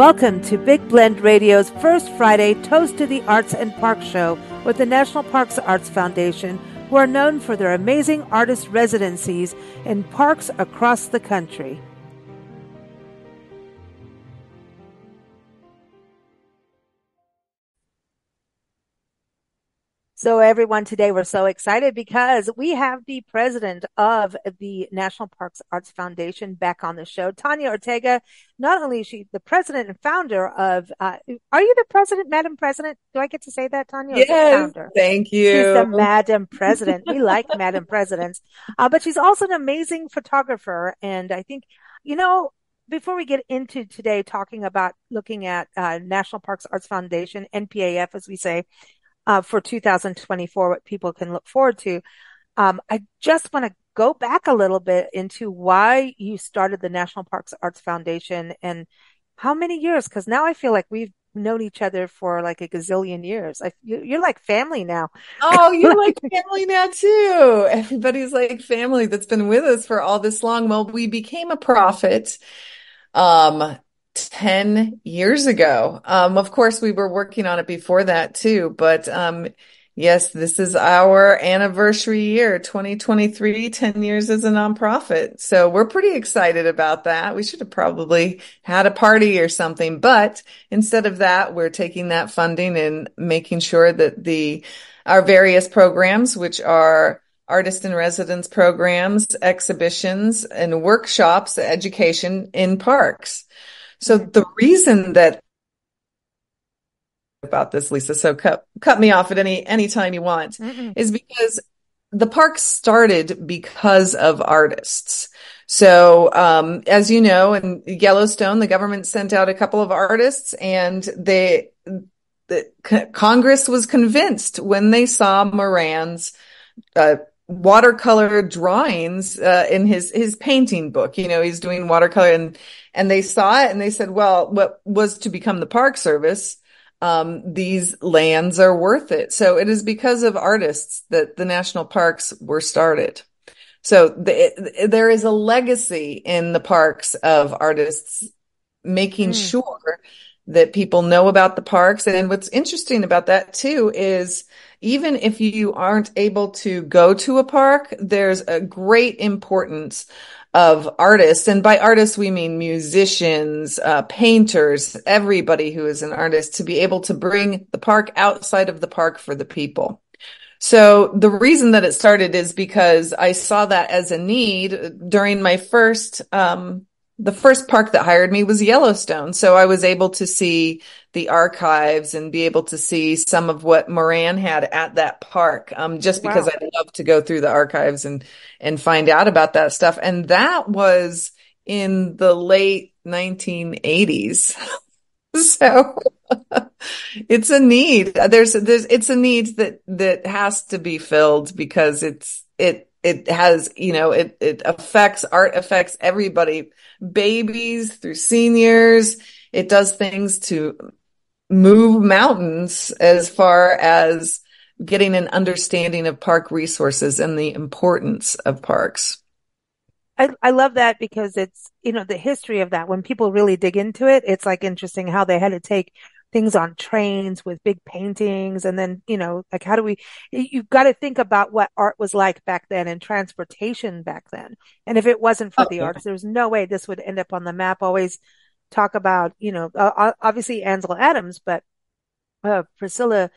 Welcome to Big Blend Radio's first Friday Toast to the Arts and Parks show with the National Parks Arts Foundation, who are known for their amazing artist residencies in parks across the country. So everyone, today we're so excited because we have the president of the National Parks Arts Foundation back on the show, Tanya Ortega. Not only is she the president and founder of, are you the president, Madam President? Do I get to say that, Tanya? Yes, founder? thank you. She's the Madam President. We like Madam Presidents. But she's also an amazing photographer. And I think, before we get into today talking about looking at National Parks Arts Foundation, NPAF, as we say, for 2024, what people can look forward to. I just want to go back a little bit into why you started the National Parks Arts Foundation and how many years, because now I feel like we've known each other for like a gazillion years. You're like family now. Oh, you're like family now too. Everybody's like family that's been with us for all this long. Well, we became a profit 10 years ago. Of course, we were working on it before that too, but yes, this is our anniversary year, 2023, 10 years as a nonprofit. So we're pretty excited about that. We should have probably had a party or something, but instead of that, we're taking that funding and making sure that our various programs, which are artist in residence programs, exhibitions, and workshops, education in parks. So the reason that about this, Lisa, so cut me off at any time you want, is because the park started because of artists. So, as you know, in Yellowstone, the government sent out a couple of artists, and the Congress was convinced when they saw Moran's watercolor drawings in his painting book. He's doing watercolor, and they saw it and they said, well, what was to become the Park Service, these lands are worth it. So it is because of artists that the national parks were started. So there is a legacy in the parks of artists making sure that people know about the parks. And what's interesting about that too is even if you aren't able to go to a park, there's a great importance of artists. And by artists, we mean musicians, painters, everybody who is an artist, to be able to bring the park outside of the park for the people. So the reason that it started is because I saw that as a need during my the first park that hired me was Yellowstone. So I was able to see the archives and be able to see some of what Moran had at that park, just because I love to go through the archives and find out about that stuff. And that was in the late 1980s. So it's a need. It's a need that has to be filled because it has, art affects everybody, babies through seniors. It does things to move mountains as far as getting an understanding of park resources and the importance of parks. I love that because it's, the history of that. When people really dig into it, it's like interesting how they had to take things on trains with big paintings. And then, like you've got to think about what art was like back then and transportation back then. And if it wasn't for the arts, there's no way this would end up on the map. Always talk about, obviously Ansel Adams, but Susan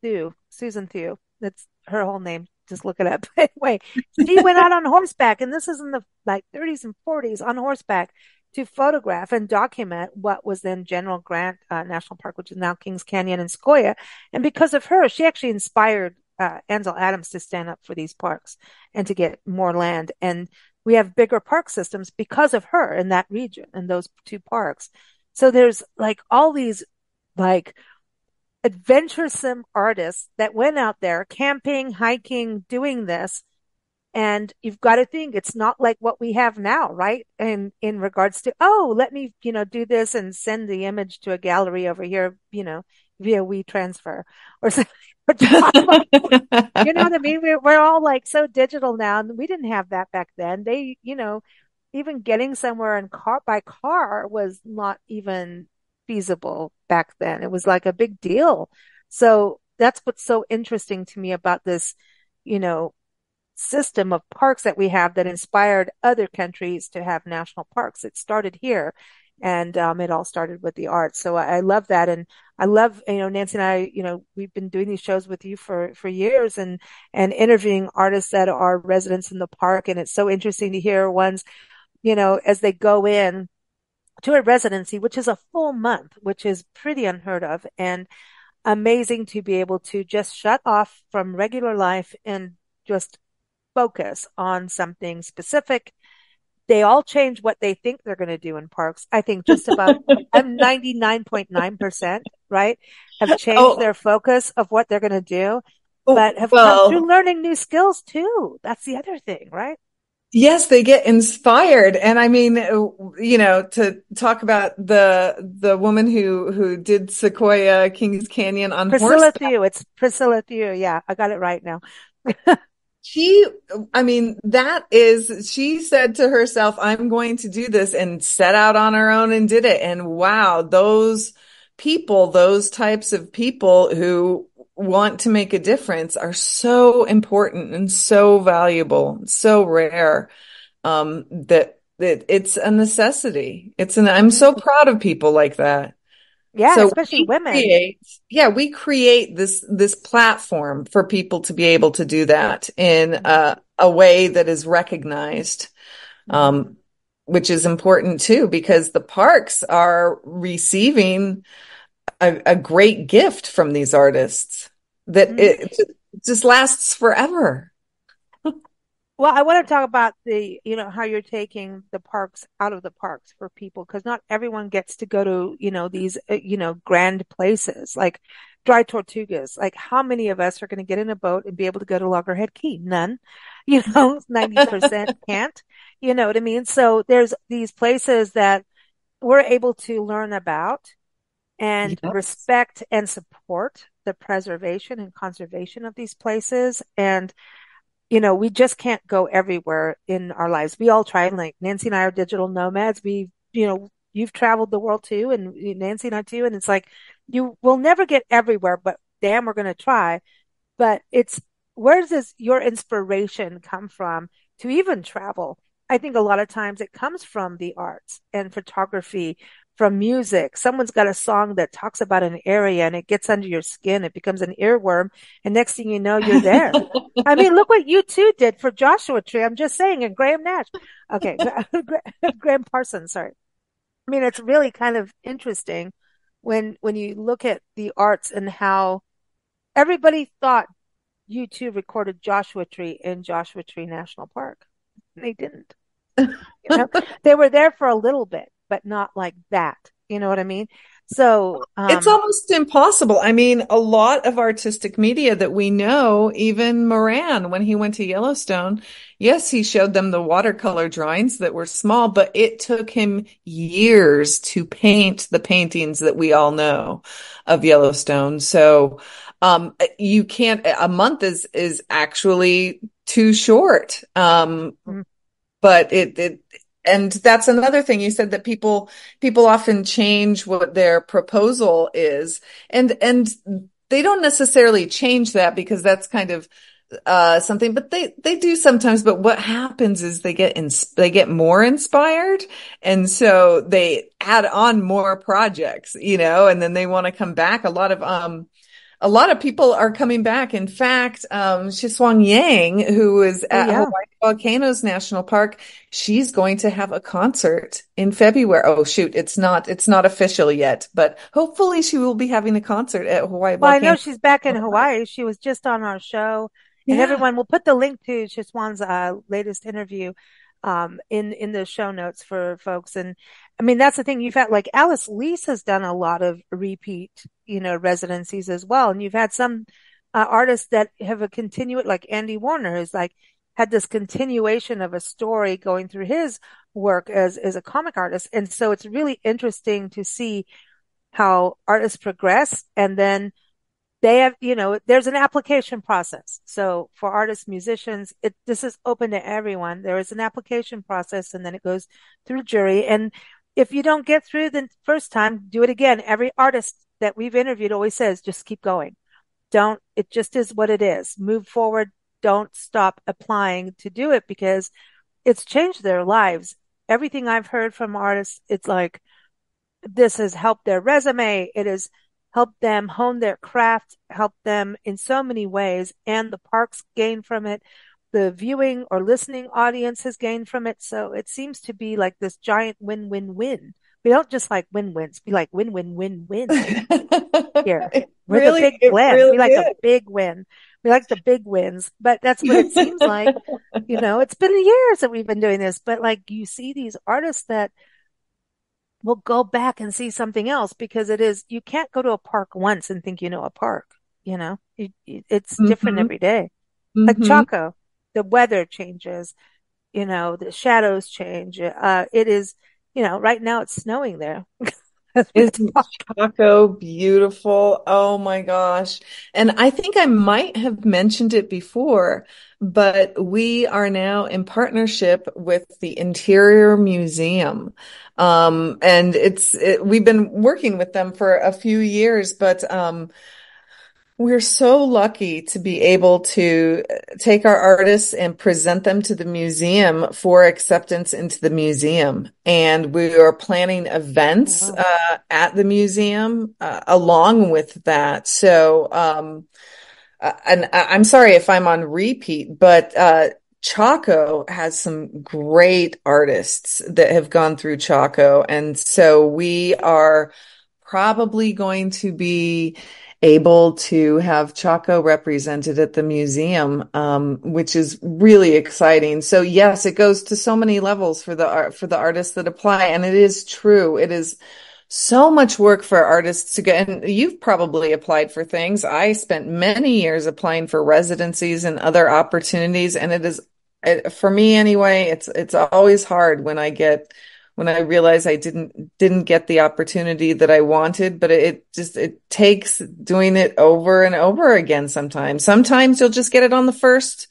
Thew. That's her whole name. Just look it up. Anyway, she went out on horseback, and this is in the 30s and 40s, on horseback to photograph and document what was then General Grant National Park, which is now Kings Canyon and Sequoia. And because of her, she actually inspired Ansel Adams to stand up for these parks and to get more land. And we have bigger park systems because of her in that region and those two parks. So there's all these adventuresome artists that went out there camping, hiking, doing this. And you've got to think it's not like what we have now, right? And in regards to, let me, do this and send the image to a gallery over here, via WeTransfer or something. You know what I mean? We're all so digital now, and we didn't have that back then. They, even getting somewhere in car by car was not even feasible back then. It was like a big deal. So that's what's so interesting to me about this, you know, system of parks that we have that inspired other countries to have national parks. It started here, and it all started with the arts. So I love that, and I love, Nancy and I, we've been doing these shows with you for years, and interviewing artists that are residents in the park, and it's so interesting to hear ones, as they go in to a residency, which is a full month, which is pretty unheard of, and amazing to be able to just shut off from regular life and just focus on something specific. They all change what they think they're going to do in parks. I think just about, I'm 99.9%, right? Have changed Oh, their focus of what they're going to do, oh, but have come through well, learning new skills too. That's the other thing, right? yes, they get inspired. And I mean, to talk about the woman who did Sequoia Kings Canyon on Priscilla horseback. Thew. It's Priscilla Thew. Yeah, I got it right now. She, I mean, she said to herself, I'm going to do this, and set out on her own and did it. And wow, those types of people who want to make a difference are so important and so valuable, so rare, that it's a necessity. I'm Hmm. so proud of people like that. Yeah, So especially women. we create this platform for people to be able to do that in Hmm. a way that is recognized, Hmm. um, which is important too, because the parks are receiving a great gift from these artists that Hmm. it just lasts forever. Well, I want to talk about how you're taking the parks out of the parks for people, because not everyone gets to go to, these, grand places like Dry Tortugas. Like, how many of us are going to get in a boat and be able to go to Loggerhead Key? None. 90% can't. You know what I mean? So there's these places that we're able to learn about and Yes. respect and support the preservation and conservation of these places. And we just can't go everywhere in our lives. We all try, like Nancy and I are digital nomads. You've traveled the world too, and Nancy and I too. And it's like, you will never get everywhere, but damn, we're going to try. But where does your inspiration come from to even travel? I think a lot of times it comes from the arts and photography, from music. Someone's got a song that talks about an area and it gets under your skin. It becomes an earworm. And next thing you know, you're there. I mean, look what you two did for Joshua Tree. I'm just saying, and Graham Nash. Okay. Graham Parsons, sorry. I mean, it's really kind of interesting when you look at the arts and how everybody thought you two recorded Joshua Tree in Joshua Tree National Park. They didn't. You know, they were there for a little bit, but not like that. You know what I mean? So, It's almost impossible. I mean, a lot of artistic media that we know, even Moran, when he went to Yellowstone, yes, he showed them the watercolor drawings that were small, but it took him years to paint the paintings that we all know of Yellowstone. So, you can't, a month is actually too short. mm, But and that's another thing you said, that people often change what their proposal is, and they don't necessarily change that because that's kind of something, but they do sometimes. But what happens is they get more inspired, and so they add on more projects, and then they want to come back. A lot of people are coming back. In fact, Shiswang Yang, who is oh at yeah. Hawai'i Volcanoes National Park, she's going to have a concert in February. Oh, shoot. It's not official yet, but hopefully she will be having a concert at Hawai'i Well, I know Volcanoes she's back in National Park. Hawaii. She was just on our show, and Yeah. everyone will put the link to Shiswan's latest interview in the show notes for folks. And I mean, that's the thing. You've had like Alice Lease has done a lot of repeat, residencies as well. And you've had some artists that have a continuate, like Andy Warner, who's like had this continuation of a story going through his work as a comic artist. And so it's really interesting to see how artists progress and then they have, there's an application process. So for artists, musicians, this is open to everyone. There is an application process and then it goes through jury. And if you don't get through the first time, do it again. Every artist that we've interviewed always says, just keep going. It just is what it is. Move forward. Don't stop applying to do it because it's changed their lives. Everything I've heard from artists, it's like, this has helped their resume. It has helped them hone their craft, helped them in so many ways. And the parks gain from it. The viewing or listening audience has gained from it. So it seems to be like this giant win-win-win. We don't just like win-wins. We like win-win-win-win here. We're the big It blend. We really like a is. big win. We like the big wins, but that's what it seems like. It's been years that we've been doing this, but like you see these artists that will go back and see something else because you can't go to a park once and think you know a park, it's different Hmm. every day. Like Hmm. Chaco, the weather changes, the shadows change. It is, right now it's snowing there as we Isn't talk. Chaco beautiful? Oh my gosh. And I think I might have mentioned it before, but we are now in partnership with the Interior Museum. And we've been working with them for a few years, but we're so lucky to be able to take our artists and present them to the museum for acceptance into the museum. And we are planning events Wow. at the museum along with that. So, and I'm sorry if I'm on repeat, but Chaco has some great artists that have gone through Chaco. And so we are probably going to be able to have Chaco represented at the museum, which is really exciting. So yes, it goes to so many levels for the artists that apply, and it is true. It is so much work for artists to get, and you've probably applied for things. I spent many years applying for residencies and other opportunities, and for me anyway, it's always hard when I realize I didn't get the opportunity that I wanted, but it takes doing it over and over again sometimes. Sometimes you'll just get it on the first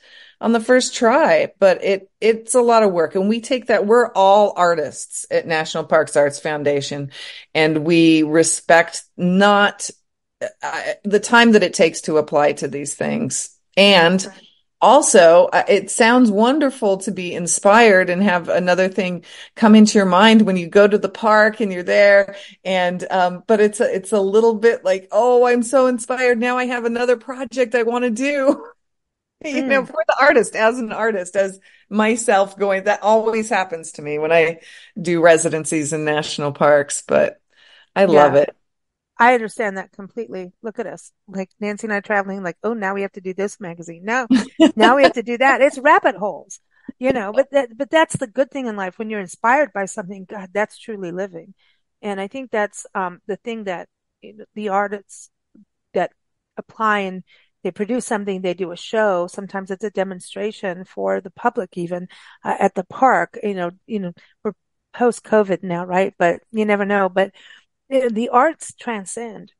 try, but it's a lot of work. And we're all artists at National Parks Arts Foundation, and we respect not the time that it takes to apply to these things. And Right. also, it sounds wonderful to be inspired and have another thing come into your mind when you go to the park and you're there. And but it's a little bit like, oh, I'm so inspired. Now I have another project I want to do. Mm, For the artist, as an artist, as myself going, that always happens to me when I do residencies in national parks, but I love yeah. it. I understand that completely. Look at us. Like Nancy and I traveling, like, oh, now we have to do this magazine. No, now we have to do that. It's rabbit holes, but that's the good thing in life. When you're inspired by something, God, that's truly living. And I think that's, the thing that the artists that apply and they produce something, they do a show. Sometimes it's a demonstration for the public, even at the park. We're post COVID now, right? But you never know. But the arts transcend.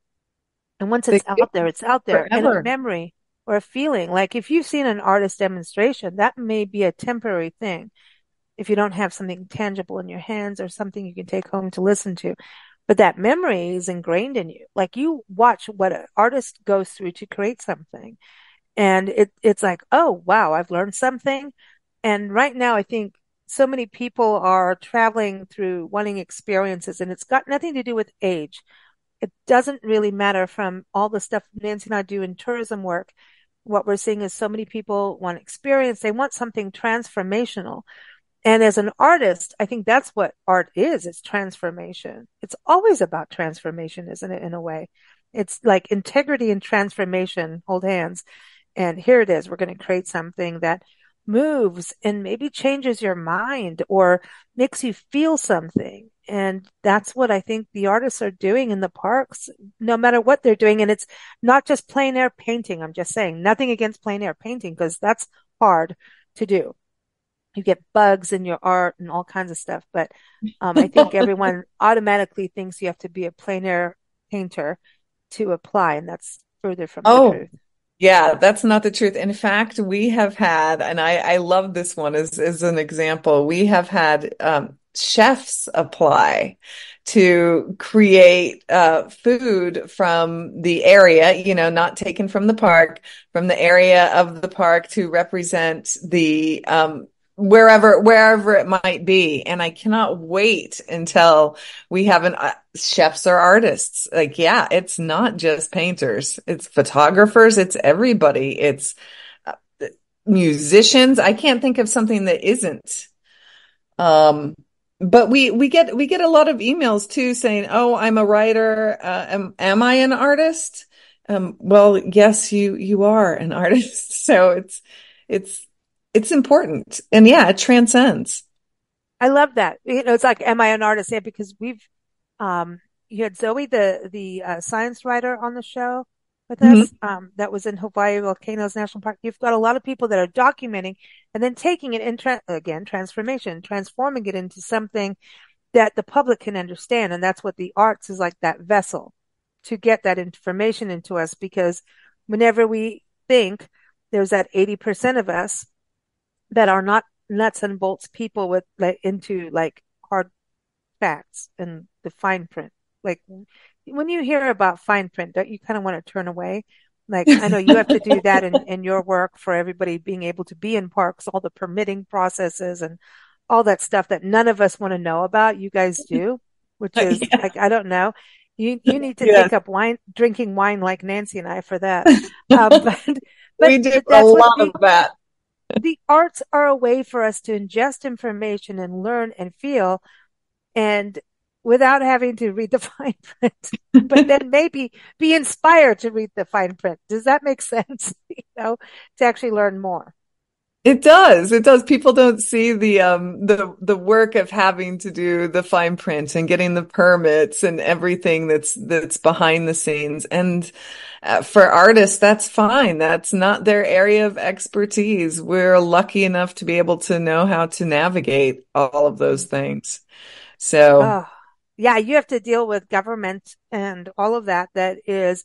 And once They do it's out there in a forever. memory or a feeling. Like if you've seen an artist demonstration, that may be a temporary thing if you don't have something tangible in your hands or something you can take home to listen to. But that memory is ingrained in you. Like you watch what an artist goes through to create something. And it's like, oh, wow, I've learned something. And right now, I think so many people are traveling through wanting experiences, and it's got nothing to do with age. It doesn't really matter from all the stuff Nancy and I do in tourism work. What we're seeing is so many people want experience. They want something transformational. And as an artist, I think that's what art is. It's transformation. It's always about transformation, isn't it? In a way, it's like integrity and transformation hold hands. And here it is. We're going to create something that moves and maybe changes your mind or makes you feel something. And that's what I think the artists are doing in the parks, no matter what they're doing. And it's not just plein air painting. I'm just saying nothing against plein air painting because that's hard to do. You get bugs in your art and all kinds of stuff. But I think everyone automatically thinks you have to be a plein air painter to apply. And that's further from the Oh, truth. yeah, that's not the truth. In fact, we have had, and I love this one as an example, we have had chefs apply to create food from the area, not taken from the park, from the area of the park to represent the wherever it might be. And I cannot wait until we have an chefs or artists. Like, yeah, it's not just painters, it's photographers, it's everybody, it's uh, musicians. I can't think of something that isn't. Um, but we get a lot of emails too saying, "Oh, I'm a writer. Am I an artist?" Well, yes, you are an artist. So it's it's important, and yeah, it transcends. I love that. It's like, am I an artist? Yeah, because um, you had Zoe, the science writer on the show with Mhm. us, that was in Hawaii Volcanoes National Park. You've got a lot of people that are documenting and then taking it in, again, transformation, transforming it into something that the public can understand. And that's what the arts is, like that vessel to get that information into us. Because whenever we think there's that 80% of us that are not nuts and bolts people with like into like hard facts and the fine print. Like when you hear about fine print, don't you kind of want to turn away? Like I know you have to do that in your work for everybody being able to be in parks, all the permitting processes and all that stuff that none of us want to know about. You guys do, which is Yeah. like, I don't know. You need to Yes, take up drinking wine like Nancy and I for that. But, we do a that's what lot of that. the arts are a way for us to ingest information and learn and feel and without having to read the fine print, but then maybe be inspired to read the fine print. Does that make sense? To actually learn more. It does. It does. People don't see the work of having to do the fine print and getting the permits and everything that's behind the scenes. And for artists, that's fine. That's not their area of expertise. We're lucky enough to be able to know how to navigate all of those things. So, Oh, yeah, you have to deal with government and all of that. That is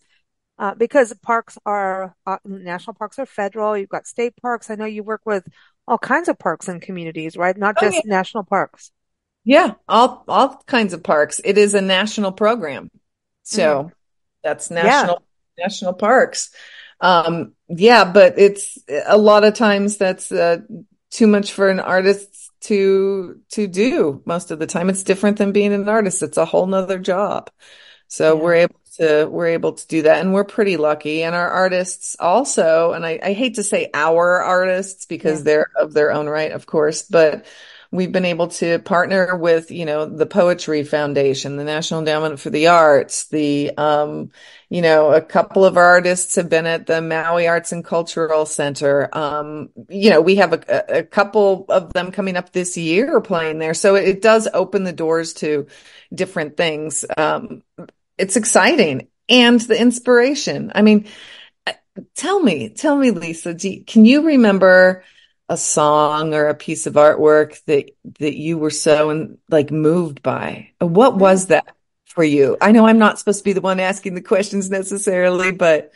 because parks are national parks are federal. You've got state parks. I know you work with all kinds of parks and communities, right? Not oh yeah, just national parks. yeah, all kinds of parks. It is a national program. Mm, So that's yeah. national parks. Yeah, but it's a lot of times that's too much for an artist to do. Most of the time, it's different than being an artist. It's a whole nother job. So Yeah. we're able to do that, and we're pretty lucky. And our artists also, and I hate to say our artists Yeah. because they're of their own right, of course, but we've been able to partner with, the Poetry Foundation, the National Endowment for the Arts, a couple of our artists have been at the Maui Arts and Cultural Center. We have a couple of them coming up this year playing there. So it does open the doors to different things. It's exciting and the inspiration. I mean, tell me, Lisa, can you remember a song or a piece of artwork that you were so like moved by? What Mm. was that for you? I know I'm not supposed to be the one asking the questions necessarily, but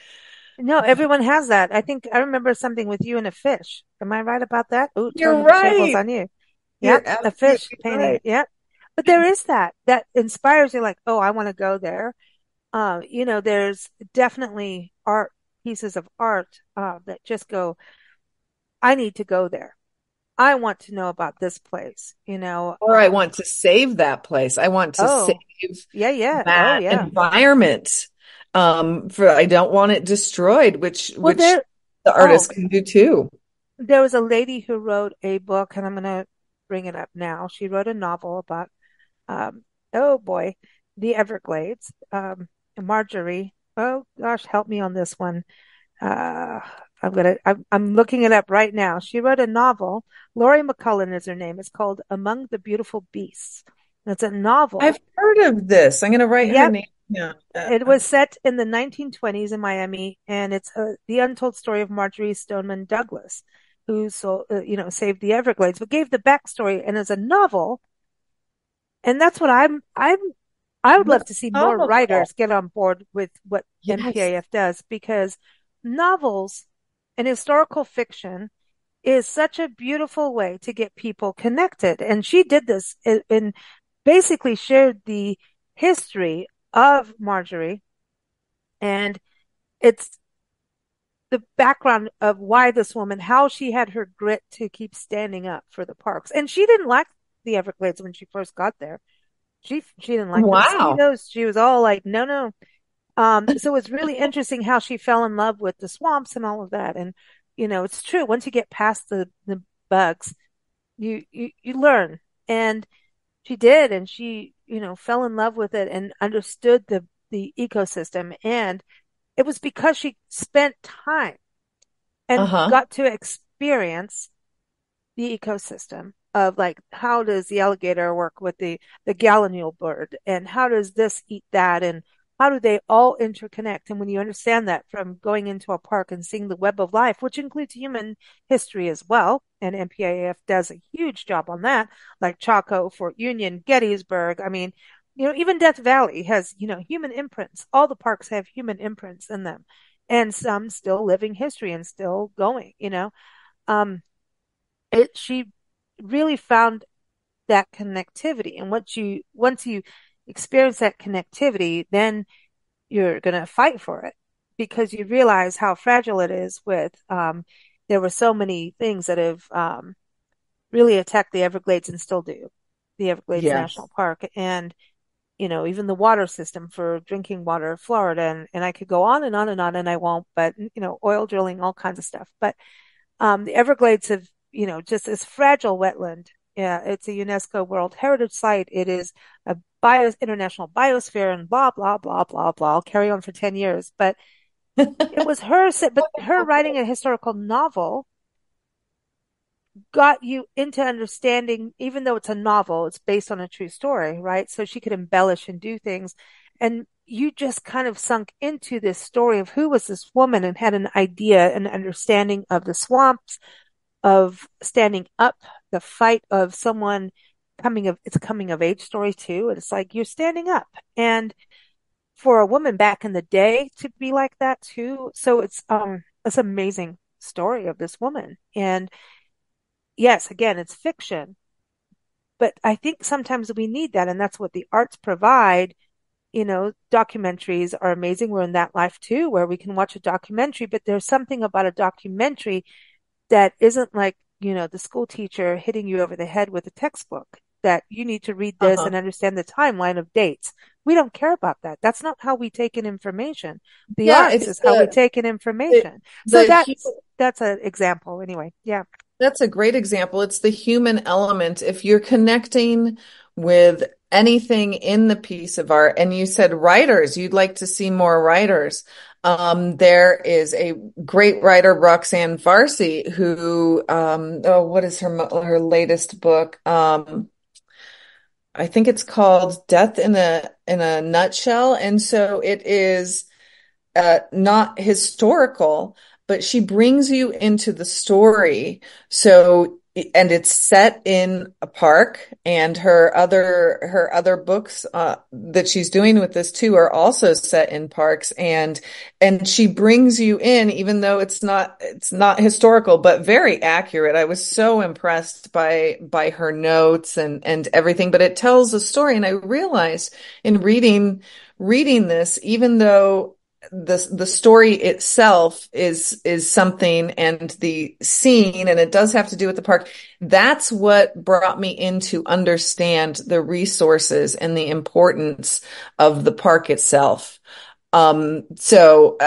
No, everyone has that. I think I remember something with you and a fish. Am I right about that? Oh, you're turning the tables right. on you. You're Yep, a fish absolutely painting. right. Yep. But there is that inspires you like, oh, I want to go there. There's definitely pieces of art that just go, I need to go there. I want to know about this place, Or I want to save that place. I want to save Oh, yeah, yeah. Oh, that yeah. environment. For I don't want it destroyed, Well, which the oh, artist can do too. there was a lady who wrote a book, and I'm going to bring it up now. She wrote a novel about oh boy, the Everglades. Marjorie. Oh gosh, help me on this one. Uh, I'm looking it up right now. She wrote a novel. Laurie McCullen is her name. It's called Among the Beautiful Beasts. It's a I've novel. heard of this. I'm going to write her Yep. name down. It was set in the 1920s in Miami, and it's the untold story of Marjorie Stoneman Douglas, who saved the Everglades, but gave the backstory, and as a novel, and that's what I would That's love to see more comical. writers get on board with what Yes. NPAF does, because novels and historical fiction is such a beautiful way to get people connected. And she did this and basically shared the history of Marjorie, and it's the background of why this woman, how she had her grit to keep standing up for the parks. And she didn't like the Everglades when she first got there. She didn't like the Wow. mosquitoes. She was all like, no, no. So it's really interesting how she fell in love with the swamps and all of that. And, it's true. Once you get past the bugs, you learn. And she did. And she, fell in love with it and understood the ecosystem. And it was because she spent time and Uh-huh. got to experience the ecosystem of, like, how does the alligator work with the gallinule bird, and how does this eat that, and how do they all interconnect? And when you understand that from going into a park and seeing the web of life, which includes human history as well, and NPAF does a huge job on that, like Chaco, Fort Union, Gettysburg. I mean, even Death Valley has, human imprints. All the parks have human imprints in them, and some still living history and still going, um, she really found that connectivity. And once you experience that connectivity, then you're going to fight for it, because you realize how fragile it is with, there were so many things that have, really attacked the Everglades and still do, the Everglades National Yes. Park. And, even the water system for drinking water, Florida, and I could go on and on and on, and I won't, but, oil drilling, all kinds of stuff. But the Everglades have, just this fragile wetland. Yeah, it's a UNESCO World Heritage Site. It is a international biosphere, and blah, blah, blah, blah, blah. I'll carry on for 10 years. But it was but her writing a historical novel got you into understanding, even though it's a novel, it's based on a true story, right? So she could embellish and do things. And you just kind of sunk into this story of who was this woman, and had an idea and understanding of the swamps, of standing up, the fight of someone it's a coming of age story too. It's like you're standing up. And for a woman back in the day to be like that too. So it's amazing story of this woman. And yes, again, it's fiction, but I think sometimes we need that. And that's what the arts provide. Documentaries are amazing. We're in that life too, where we can watch a documentary, but there's something about a documentary that isn't like, the school teacher hitting you over the head with a textbook, that you need to read this Uh-huh. and understand the timeline of dates. We don't care about that. That's not how we take in information. The Yeah, arts it's is how we take in the information. So the that's an example anyway. Yeah. that's a great example. It's the human element. If you're connecting with anything in the piece of art, and you said writers, you'd like to see more writers. There is a great writer, Roxanne Varsi, who, what is her latest book? I think it's called Death in a Nutshell. And so it is not historical, but she brings you into the story. So, and it's set in a park, and her other books that she's doing with this too are also set in parks, and she brings you in, even though it's not historical, but very accurate. I was so impressed by her notes and everything, but it tells a story. And I realized in reading this, even though the story itself is something, and the scene, and it does have to do with the park. That's what brought me in to understand the resources and the importance of the park itself. So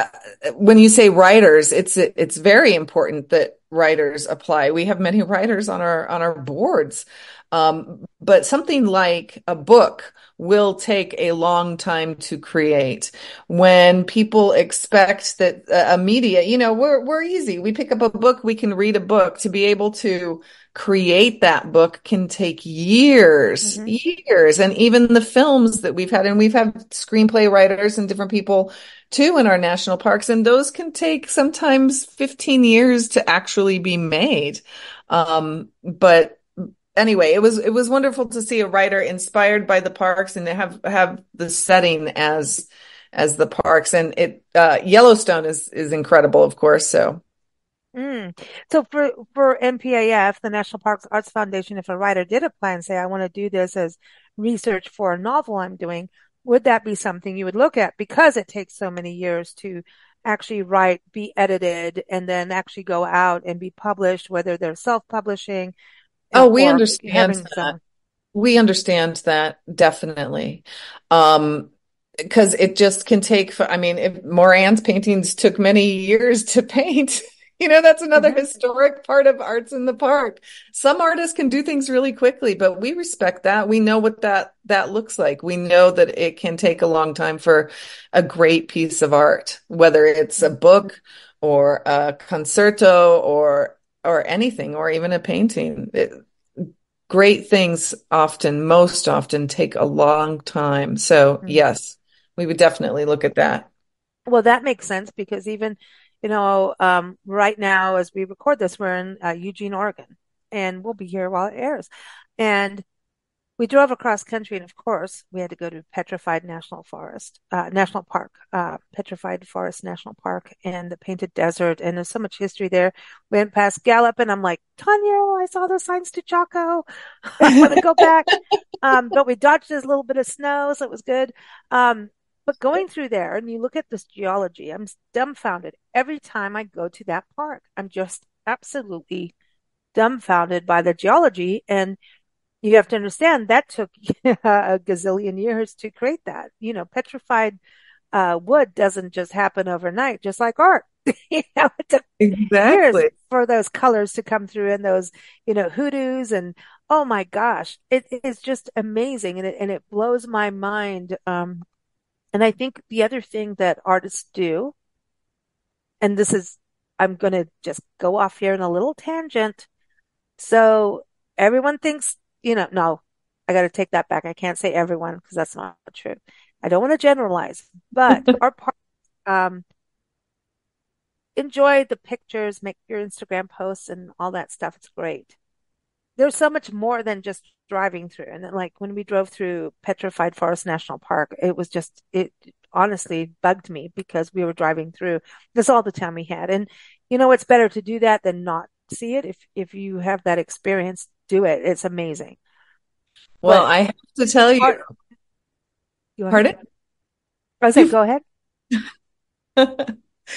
when you say writers, it's very important that writers apply. We have many writers on our boards. But something like a book will take a long time to create. When people expect that a media, we're easy. We pick up a book, we can read a book. To be able to create that book can take years, Hmm. years. And even the films that we've had, and we've had screenplay writers and different people too in our national parks, and those can take sometimes 15 years to actually be made. But anyway, it was wonderful to see a writer inspired by the parks and have the setting as the parks. And it Yellowstone is incredible, of course. So Mm. So for NPAF, the National Parks Arts Foundation, if a writer did apply and say, I want to do this as research for a novel I'm doing, would that be something you would look at? Because it takes so many years to actually write, be edited, and then actually go out and be published, whether they're self-publishing oh, we or understand having that. someone. We understand that definitely. Um, because it just can take, I mean, if Moran's paintings took many years to paint, that's another Hmm. historic part of arts in the park. Some artists can do things really quickly, but we respect that. We know what that looks like. We know that it can take a long time for a great piece of art, whether it's a book or a concerto or anything, or even a painting. Great things most often take a long time. So yes, we would definitely look at that. Well, that makes sense because even, right now as we record this, we're in Eugene, Oregon, and we'll be here while it airs. And we drove across country, and of course, we had to go to National Park, Petrified Forest National Park, and the Painted Desert. And there's so much history there. We went past Gallup, and I'm like, Tanya, I saw the signs to Chaco. I want to go back. But we dodged a little bit of snow, so it was good. But going through there, and you look at this geology, I'm dumbfounded every time I go to that park. I'm just absolutely dumbfounded by the geology. And you have to understand that took a gazillion years to create that. Petrified wood doesn't just happen overnight, just like art. It took years Exactly. for those colors to come through and those, hoodoos and oh my gosh, it is just amazing and it blows my mind. And I think the other thing that artists do, and this is, I'm going to just go off here in a little tangent. So everyone thinks, no, I got to take that back. I can't say everyone because that's not true. I don't want to generalize, but our part, um, enjoy the pictures, make your Instagram posts and all that stuff. It's great. There's so much more than just driving through. And then, like when we drove through Petrified Forest National Park, it honestly bugged me because we were driving through. That's all the time we had. And it's better to do that than not see it. If you have that experience, do it. It's amazing. Well, But I have to tell you, art, go ahead. pardon? I was like, go ahead.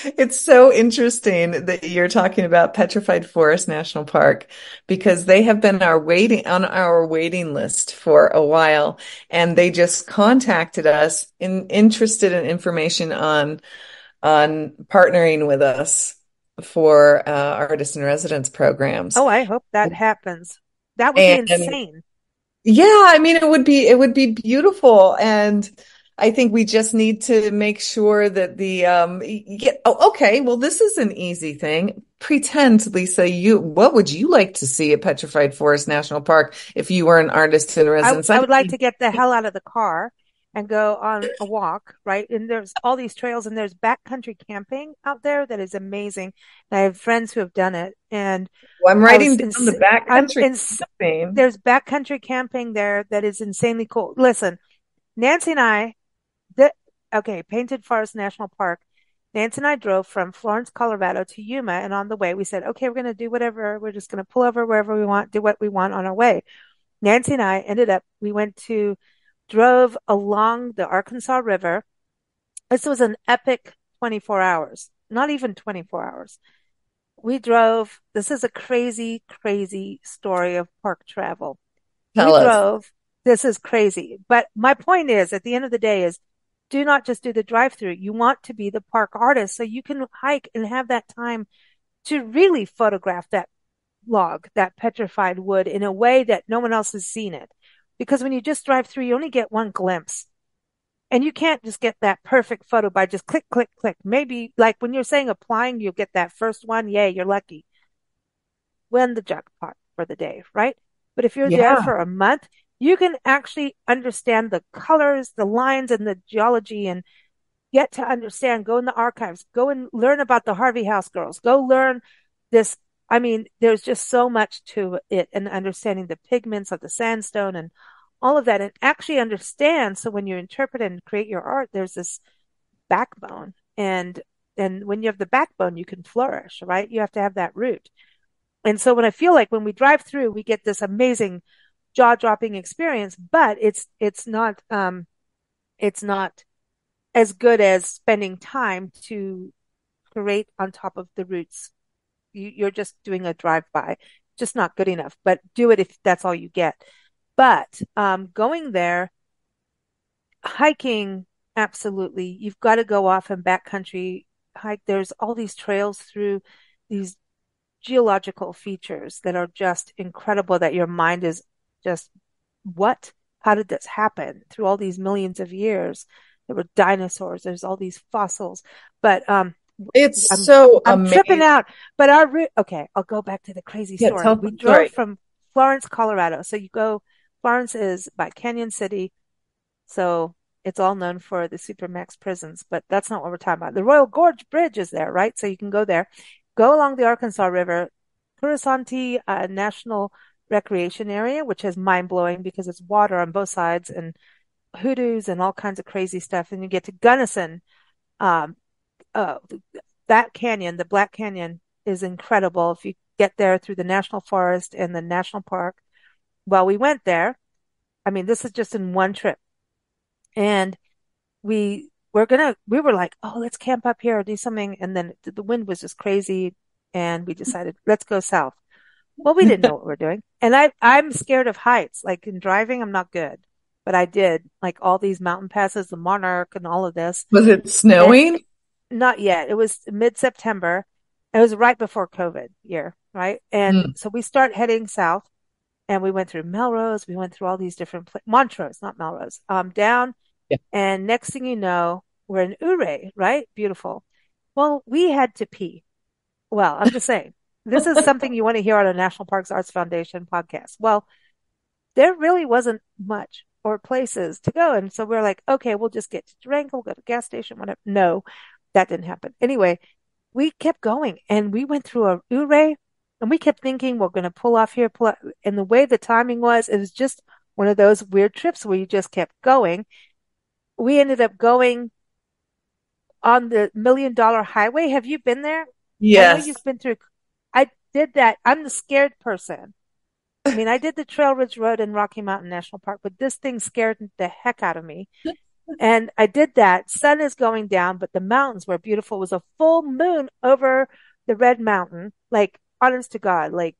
It's so interesting that you're talking about Petrified Forest National Park because they have been on our waiting list for a while, and they just contacted us interested in information on partnering with us for artist in residence programs. Oh, I hope that happens. That would be And insane. yeah, I mean, it would be beautiful. And I think we just need to make sure that okay, well, this is an easy thing. Pretend, Lisa, what would you like to see at Petrified Forest National Park if you were an artist in I, residence? I would like to get the hell out of the car and go on a walk, right? And there's all these trails and there's backcountry camping out there that is amazing. And I have friends who have done it. And I'm I writing was down the I'm backcountry in, camping. there's backcountry camping there that is insanely cool. Listen, Nancy and I, the, okay, Painted Forest National Park. Nancy and I drove from Florence, Colorado to Yuma. And on the way, we said, okay, we're going to do whatever. We're just going to pull over wherever we want, do what we want on our way. Nancy and I drove along the Arkansas River. This was an epic 24 hours, not even 24 hours. This is a crazy, crazy story of park travel. We Tell us. drove, this is crazy. But my point is, at the end of the day is, do not just do the drive through. You want to be the park artist so you can hike and have that time to really photograph that log, that petrified wood in a way that no one else has seen it. Because when you just drive through, you only get one glimpse. And you can't just get that perfect photo by just click, click, click. Maybe like when you're saying applying, you'll get that first one. Yay, you're lucky. Win the jackpot for the day, right? But if you're there Yeah. for a month, you can actually understand the colors, the lines, and the geology and get to understand, go in the archives, go and learn about the Harvey House girls, go learn this I mean, there's just so much to it and understanding the pigments of the sandstone and all of that and actually understand. So when you interpret and create your art, there's this backbone and when you have the backbone, you can flourish, right? You have to have that root. And so when I feel like when we drive through, we get this amazing jaw-dropping experience, but it's not as good as spending time to create on top of the roots. You're just doing a drive-by, just not good enough, but do it if that's all you get. But going there, hiking, absolutely. You've got to go off and backcountry hike. There's all these trails through these geological features that are just incredible that your mind is just, what? How did this happen through all these millions of years? There were dinosaurs, there's all these fossils, but It's I'm so I'm tripping amazing. out. But our route, okay, I'll go back to the crazy Yeah, story. tell We the drove story. from Florence, Colorado. So you go, Florence is by Canyon City, so it's all known for the Supermax prisons, but that's not what we're talking about. The Royal Gorge Bridge is there, right? So you can go there, go along the Arkansas River, Curaçao National Recreation Area, which is mind blowing because it's water on both sides and hoodoos and all kinds of crazy stuff. And you get to Gunnison. Um, uh, that canyon, the Black Canyon, is incredible. If you get there through the national forest and the national park. Well, we went there. I mean, this is just in one trip. And we were like, oh, let's camp up here or do something. And then the wind was just crazy. And we decided, let's go south. Well, we didn't know what we were doing. And I'm scared of heights. Like in driving, I'm not good, but I did like all these mountain passes, the Monarch and all of this. Was it And snowing? not yet. It was mid-September. It was right before COVID year, right? And Mm, so we start heading south and we went through Melrose. We went through all these different Montrose, not Melrose, down. yeah. And next thing you know, we're in Ouray, right? Beautiful. Well, we had to pee. Well, I'm just saying, this is something you want to hear on a National Parks Arts Foundation podcast. Well, there really wasn't much or places to go. And so we're like, okay, we'll just get to Durango, we'll go to the gas station, whatever. No, that didn't happen. Anyway, we kept going and we went through a Ouray and we kept thinking we're going to pull off here, pull off. And the way the timing was, it was just one of those weird trips where you just kept going. We ended up going on the $1 Million Highway. Have you been there? I know Yes. you've been through. I did that. I'm the scared person. I mean, I did the Trail Ridge Road in Rocky Mountain National Park, but this thing scared the heck out of me. And I did that. Sun is going down, but the mountains were beautiful. It was a full moon over the Red Mountain. Like, honest to God, like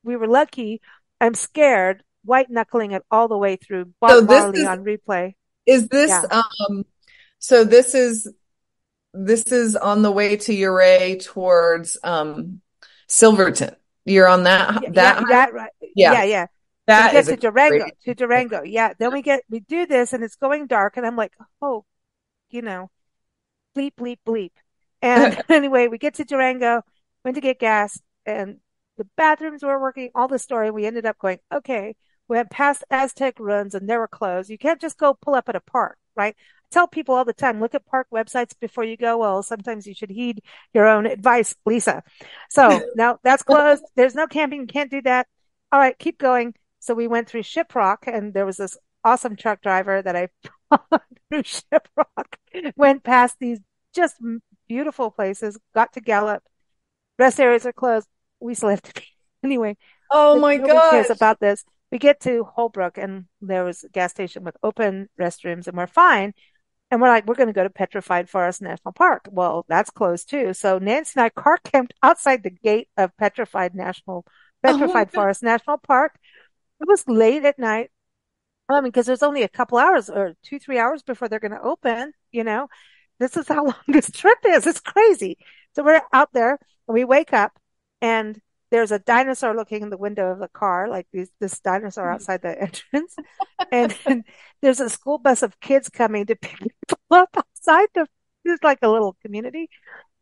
we were lucky. I'm scared, white knuckling it all the way through So Bob this Marley is on replay. is this Yeah. so this is on the way to Uray towards Silverton. You're on Yeah, that yeah, highway? that right. Yeah, Yeah, yeah. So we that get is a to great. Durango. Yeah. Then we do this and it's going dark and I'm like, oh, you know, bleep, bleep, bleep. And anyway, we get to Durango, went to get gas, and the bathrooms were working, all the story. We ended up going, okay, we went past Aztec ruins and they were closed. You can't just go pull up at a park, right? I tell people all the time, look at park websites before you go. Well, sometimes you should heed your own advice, Lisa. So now that's closed. There's no camping. You can't do that. All right, keep going. So we went through Shiprock and there was this awesome truck driver that I through Shiprock, went past these just beautiful places, got to Gallup. Rest areas are closed. We still have to be. Anyway, Oh my nobody cares gosh. about this. We get to Holbrook and there was a gas station with open restrooms and we're fine. And we're like, we're going to go to Petrified Forest National Park. Well, that's closed too. So Nancy and I car camped outside the gate of Oh my Petrified God. Forest National Park. It was late at night. I mean, because there's only a couple hours or 2, 3 hours before they're going to open, you know. This is how long this trip is. It's crazy. So we're out there and we wake up and there's a dinosaur looking in the window of the car, like this dinosaur outside the entrance. And there's a school bus of kids coming to pick people up outside there's like a little community.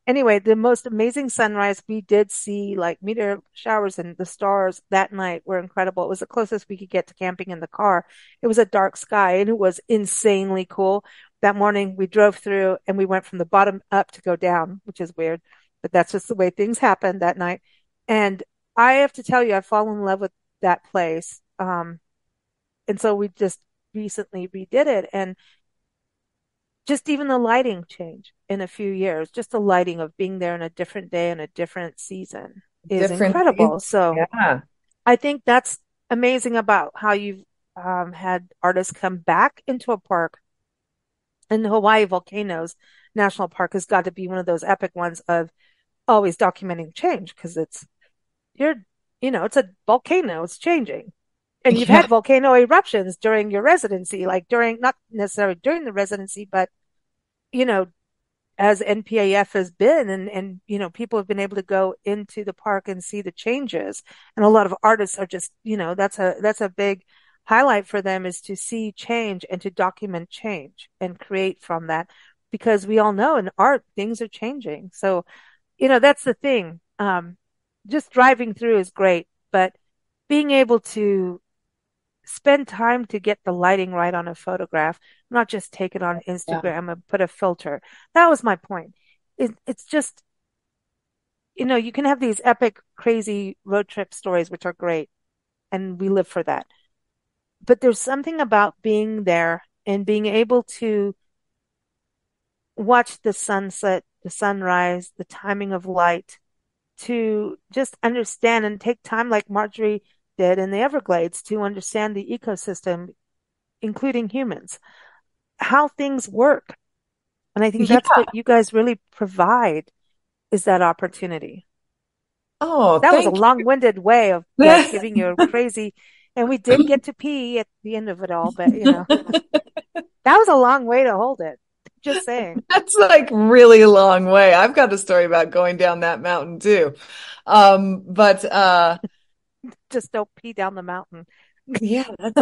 Anyway, the most amazing sunrise we did see, like meteor showers and the stars that night were incredible. It was the closest we could get to camping in the car. It was a dark sky and it was insanely cool. That morning we drove through and we went from the bottom up to go down, which is weird, but that's just the way things happened that night. And I have to tell you, I've fallen in love with that place. And so we just recently redid it. And just even the lighting change in a few years, just the lighting of being there in a different day and a different season is Different seasons. incredible. So Yeah. I think that's amazing about how you've had artists come back into a park. And the Hawai'i Volcanoes National Park has got to be one of those epic ones of always documenting change because you're, it's a volcano, it's changing. And you've Yeah. had volcano eruptions during your residency, like not necessarily during the residency, but, you know, as NPAF has been and people have been able to go into the park and see the changes. And a lot of artists are just, that's a big highlight for them is to see change and to document change and create from that because we all know in art things are changing. So, that's the thing. Just driving through is great, but being able to spend time to get the lighting right on a photograph, not just take it on Yeah. Instagram and put a filter. That was my point. It's just, you can have these epic, crazy road trip stories, which are great, and we live for that. But there's something about being there and being able to watch the sunset, the sunrise, the timing of light, to just understand and take time like Marjorie did in the Everglades to understand the ecosystem, including humans, how things work. And I think that's Yeah. what you guys really provide is that opportunity. Oh, That was a thank long-winded way of like you. giving you a crazy, and we did get to pee at the end of it all, but that was a long way to hold it. Just saying. That's like really long way. I've got a story about going down that mountain too. But Just don't pee down the mountain. yeah, that's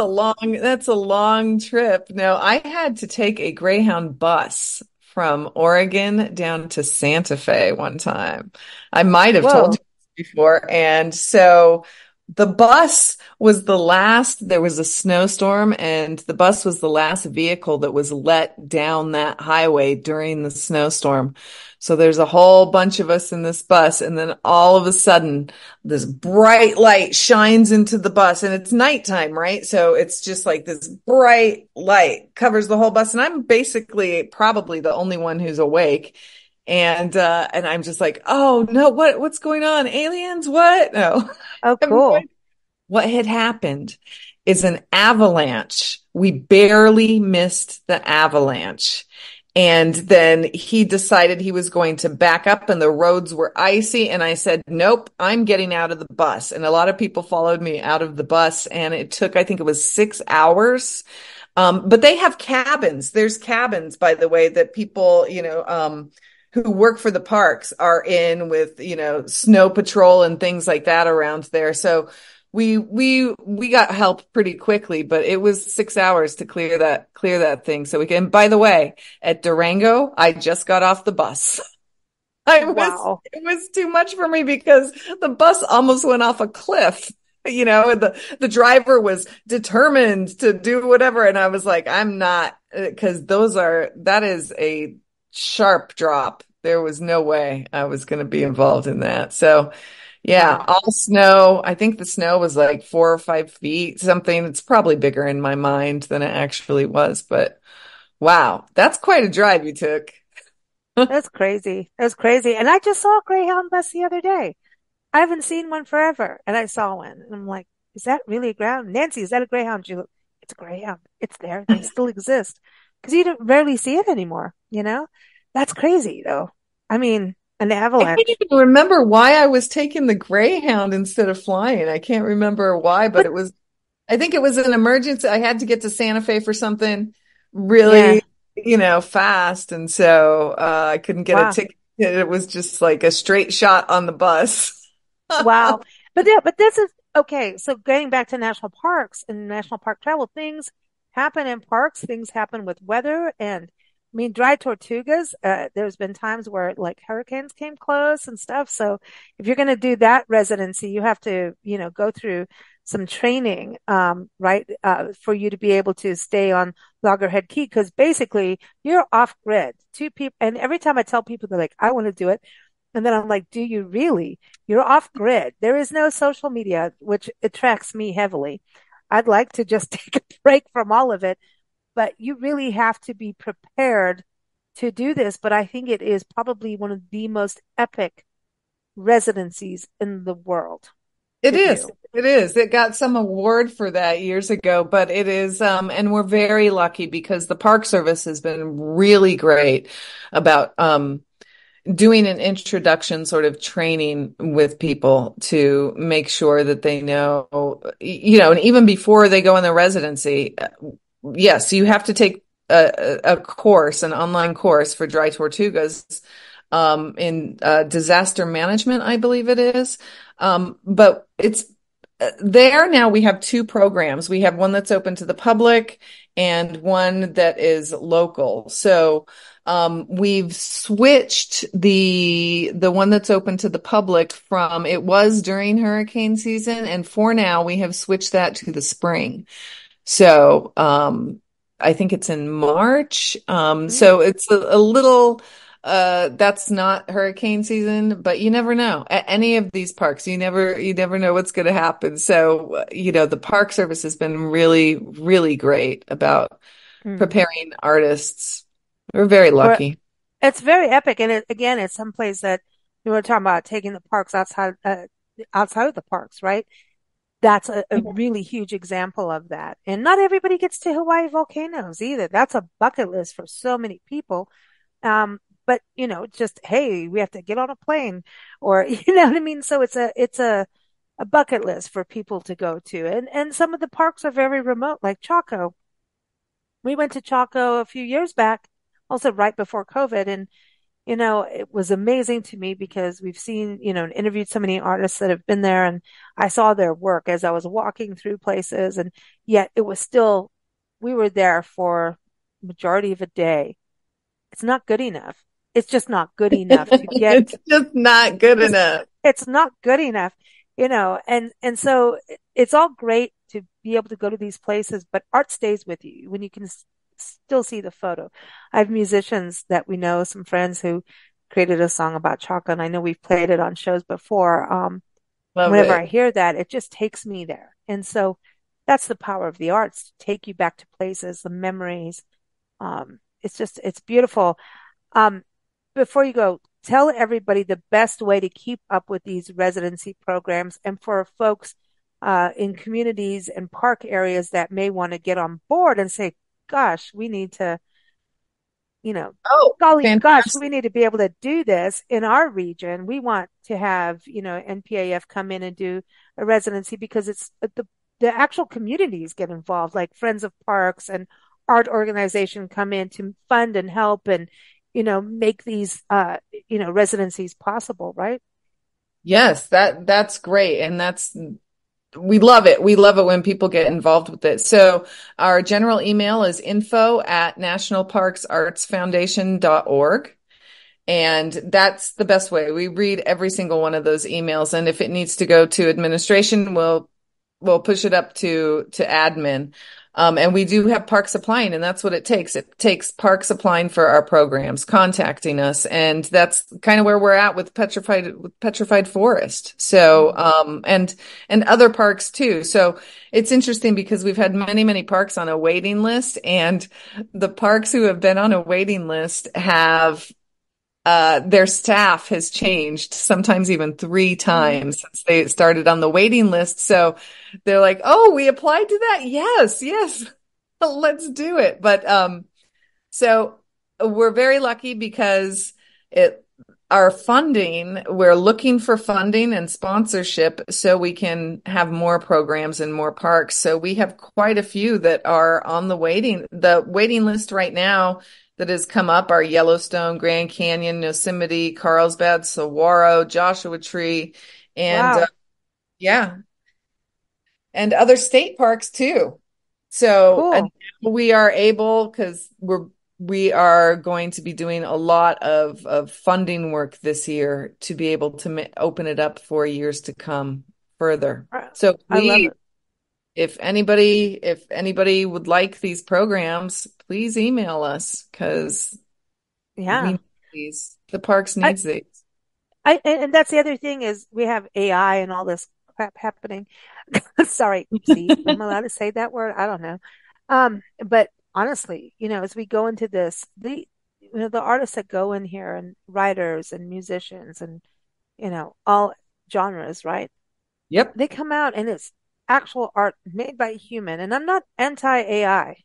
a long trip. No, I had to take a Greyhound bus from Oregon down to Santa Fe one time. I might have told you Whoa. this before. And so the bus was there was a snowstorm, and the bus was the last vehicle that was let down that highway during the snowstorm. So there's a whole bunch of us in this bus, and then all of a sudden, this bright light shines into the bus, and it's nighttime, right? So it's just like this bright light covers the whole bus, and I'm basically probably the only one who's awake. And I'm just like, oh no, what's going on? Aliens? What? No. Oh, I have no cool. idea. What had happened is an avalanche. We barely missed the avalanche. And then he decided he was going to back up and the roads were icy. And I said, nope, I'm getting out of the bus. And a lot of people followed me out of the bus. And it took, I think it was 6 hours. But they have cabins. There's cabins, by the way, that people, who work for the parks are in with, snow patrol and things like that around there. So we got help pretty quickly, but it was 6 hours to clear that thing. So we can, by the way, at Durango, I just got off the bus. Wow. It was too much for me because the bus almost went off a cliff. And the driver was determined to do whatever. And I was like, I'm not, because that is a sharp drop. There was no way I was going to be involved in that. So yeah, Wow. all snow. I think the snow was like 4 or 5 feet, something. It's probably bigger in my mind than it actually was, but wow, that's quite a drive you took. That's crazy. That's crazy. And I just saw a Greyhound bus the other day. I haven't seen one forever. And I saw one. And I'm like, is that really a Greyhound? Nancy, is that a Greyhound? She looked, it's a Greyhound. It's there. They still exist. Because you don't rarely see it anymore? That's crazy though. I mean, an I can't avalanche. even remember why I was taking the Greyhound instead of flying. I can't remember why, but But I think it was an emergency. I had to get to Santa Fe for something yeah, really, fast. And so I couldn't get a wow. ticket. It was just like a straight shot on the bus. Wow. But yeah, but this is okay. So getting back to national parks and national park travel, things happen in parks, things happen with weather. And I mean, Dry Tortugas, there's been times where like hurricanes came close and stuff. So if you're going to do that residency, you have to, go through some training, right, for you to be able to stay on Loggerhead Key. Cause basically you're off grid. Two people. And every time I tell people, they're like, I want to do it. And then I'm like, do you really? You're off grid. There is no social media, which attracts me heavily. I'd like to just take a break from all of it, but you really have to be prepared to do this. But I think it is probably one of the most epic residencies in the world It to is. do. It is. It got some award for that years ago, but it is, and we're very lucky because the Park Service has been really great about, doing an introduction sort of training with people to make sure that they know, and even before they go in the residency, yes, you have to take a course, an online course for Dry Tortugas, in disaster management, I believe it is. But it's there now. We have two programs. We have one that's open to the public and one that is local. So we've switched the one that's open to the public from it was during hurricane season, and for now we have switched that to the spring. So I think it's in March. Mm. So it's a little that's not hurricane season, but you never know. At any of these parks, you never know what's going to happen. So, the Park Service has been really, really great about Mm. preparing artists. We're very Or lucky. it's very epic. And again, it's someplace that you were talking about taking the parks outside of the parks, right? That's a really huge example of that. And not everybody gets to Hawaii volcanoes either. That's a bucket list for so many people. But just, hey, we have to get on a plane or, you know what I mean? So it's a bucket list for people to go to. And some of the parks are very remote, like Chaco. We went to Chaco a few years back, also right before COVID. And it was amazing to me because we've seen, and interviewed so many artists that have been there, and I saw their work as I was walking through places, and yet it was still, we were there for majority of a day. It's not good enough. It's just not good enough to get, It's just not good just, enough. it's not good enough, and so it's all great to be able to go to these places, but art stays with you when you can still see the photo. I have musicians that we know, some friends who created a song about chocolate, and I know we've played it on shows before. Love Whenever it. I hear that, it just takes me there. And so that's the power of the arts, to take you back to places, the memories. It's beautiful. Um, Before you go, tell everybody the best way to keep up with these residency programs, and for folks in communities and park areas that may want to get on board and say, gosh, we need to, Oh, golly gosh, fantastic. we need to be able to do this in our region. We want to have, NPAF come in and do a residency, because it's the actual communities get involved, like Friends of Parks and art organization come in to fund and help and, make these, residencies possible, right? Yes, that's great. And we love it. We love it when people get involved with it. So our general email is info@nationalparksartsfoundation.org. And that's the best way. We read every single one of those emails. And if it needs to go to administration, we'll push it up to admin. And we do have parks applying, and that's what it takes. It takes parks applying for our programs, contacting us, and that's kind of where we're at with Petrified Forest. So, Mm. and other parks too. So it's interesting because we've had many, many parks on a waiting list, and the parks who have been on a waiting list have their staff has changed sometimes even three Mm-hmm. times since they started on the waiting list. So they're like, "Oh, we applied to that. Yes, yes, let's do it." But so we're very lucky because it our funding, we're looking for funding and sponsorship so we can have more programs and more parks. So we have quite a few that are on the waiting list right now that has come up are Yellowstone, Grand Canyon, Yosemite, Carlsbad, Saguaro, Joshua Tree, and Wow. yeah, and other state parks too. So, and Cool. we are able because we are going to be doing a lot of funding work this year to be able to open it up for years to come further. So I love please, it. if anybody would like these programs, please email us because we Yeah. need these. The parks I, needs these. And that's the other thing is we have AI and all this crap happening. Sorry, see, I'm allowed to say that word. I don't know. But honestly, as we go into this, the artists that go in here and writers and musicians and, all genres, right? Yep. They come out and it's actual art made by a human. And I'm not anti-AI.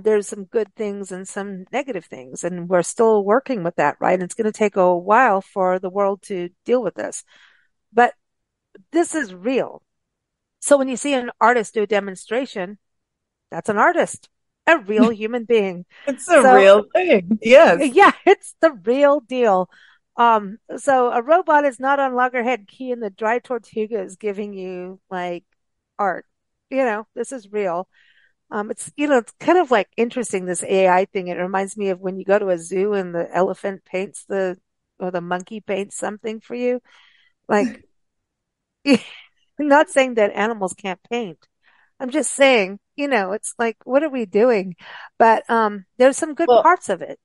There's some good things and some negative things, and we're still working with that, right? And it's going to take a while for the world to deal with this, but this is real. So when you see an artist do a demonstration, that's an artist, a real human being. It's a So real thing. Yes. yeah, it's the real deal. So a robot is not on Loggerhead Key and the Dry Tortugas giving you like art. This is real. It's kind of like interesting, this AI thing. It reminds me of when you go to a zoo and the elephant paints or the monkey paints something for you. Like, I'm not saying that animals can't paint. I'm just saying, it's like, what are we doing? But, there's some good Well, parts of it.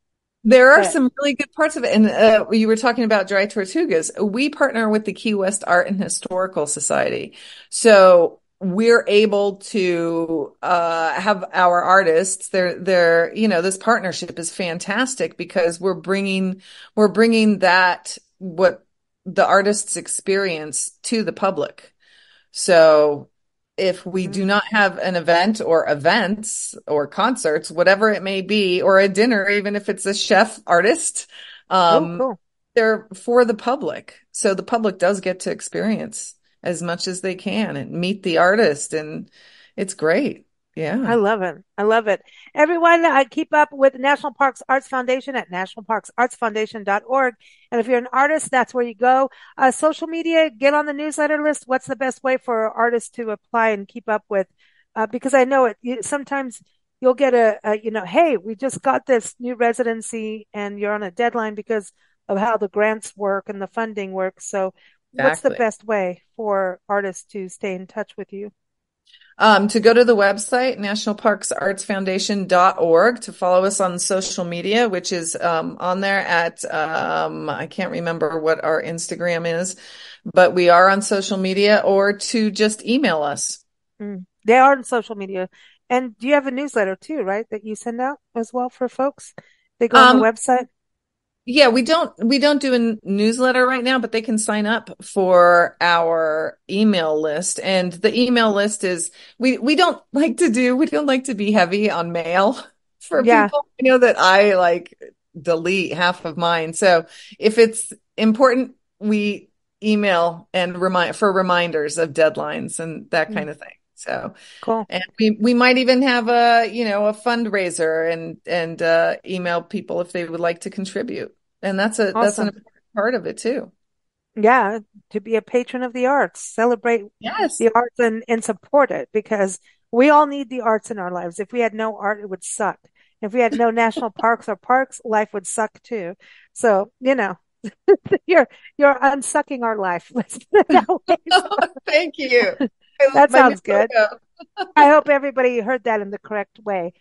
there are But some really good parts of it. And you were talking about Dry Tortugas. We partner with the Key West Art and Historical Society. So we're able to have our artists, this partnership is fantastic because we're bringing that, what the artists experience to the public. So if we do mm, not have an event or events or concerts, whatever it may be, or a dinner, even if it's a chef artist, oh, um, cool. they're for the public. So the public does get to experience as much as they can and meet the artist, and it's great. I Yeah, love it. I love it. Everyone, keep up with National Parks Arts Foundation at nationalparksartsfoundation.org. And if you're an artist, that's where you go. Social media, get on the newsletter list. What's the best way for artists to apply and keep up with? Because I know sometimes you'll get hey, we just got this new residency and you're on a deadline because of how the grants work and the funding works. So what's the exactly. best way for artists to stay in touch with you? To go to the website, nationalparksartsfoundation.org, to follow us on social media, which is on there at, I can't remember what our Instagram is, but we are on social media, or to just email us. They are on social media. And you have a newsletter too, right? That you send out as well for folks. They go on the Um, website. Yeah, we don't do a newsletter right now, but they can sign up for our email list. And the email list is, we don't like to be heavy on mail for Yeah, people. I know that I like delete half of mine. So if it's important, we email and remind for reminders of deadlines and that mm, kind of thing. So, cool. and we might even have a fundraiser and email people if they would like to contribute. And that's an Awesome. important part of it too. Yeah, to be a patron of the arts, celebrate Yes. the arts and support it because we all need the arts in our lives. If we had no art, it would suck. If we had no national parks or parks, life would suck too. So, you're you're unsucking our life. Let's put it that way. Thank you. That My new sounds good. logo. I hope everybody heard that in the correct way.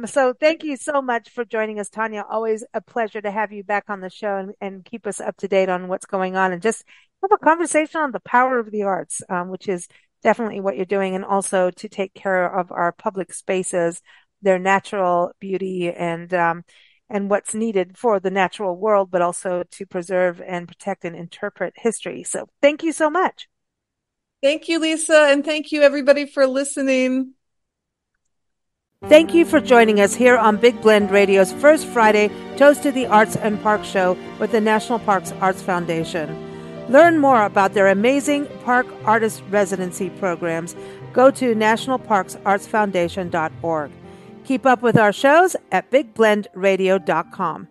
So thank you so much for joining us, Tanya. Always a pleasure to have you back on the show and keep us up to date on what's going on and just have a conversation on the power of the arts, which is definitely what you're doing, and also to take care of our public spaces, their natural beauty and what's needed for the natural world, but also to preserve and protect and interpret history. So thank you so much. Thank you, Lisa, and thank you everybody for listening. Thank you for joining us here on Big Blend Radio's first Friday Toast to the Arts and Park show with the National Parks Arts Foundation. Learn more about their amazing park artist residency programs. Go to nationalparksartsfoundation.org. Keep up with our shows at bigblendradio.com.